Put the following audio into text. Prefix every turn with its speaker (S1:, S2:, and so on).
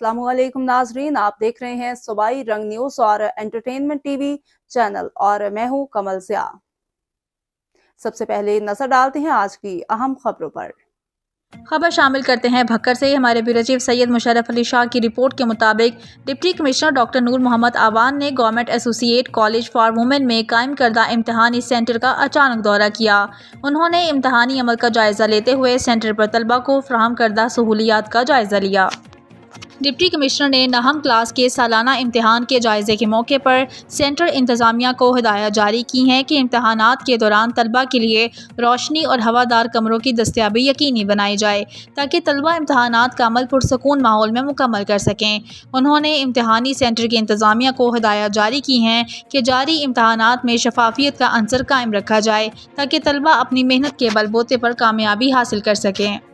S1: अस्सलाम वालेकुम नाजरीन, आप देख रहे हैं सूबाई रंग न्यूज़ और एंटरटेनमेंट टीवी चैनल और मैं हूं कमल ज़िया। सबसे पहले नजर डालते हैं आज की अहम खबरों पर।
S2: खबर शामिल करते हैं भक्कर से। हमारे ब्यूरो चीफ सैयद मुशर्रफ अली शाह की रिपोर्ट के मुताबिक डिप्टी कमिश्नर डॉक्टर नूर मोहम्मद आवान ने government associate college for women में कायम करदा इम्तहानी सेंटर का अचानक दौरा किया। उन्होंने इम्तहानी अमल का जायजा लेते हुए सेंटर पर तलबा को फराहम करदा सहूलियात का जायजा लिया। डिप्टी कमिश्नर ने नहम क्लास के सालाना इम्तिहान के जायजे के मौके पर सेंटर इंतज़ामिया को हिदायत जारी की हैं कि इम्तहानात के दौरान तलबा के लिए रोशनी और हवादार कमरों की दस्तयाबी यकीनी बनाई जाए ताकि तलबा इम्तहानात का अमल पुरसकून माहौल में मुकम्मल कर सकें। उन्होंने इम्तहानी सेंटर की इंतज़ामिया को हिदायत जारी की हैं कि जारी इम्तहानात में शफाफियत का अंसर कायम रखा जाए ताकि तलबा अपनी मेहनत के बलबूते पर कामयाबी हासिल कर सकें।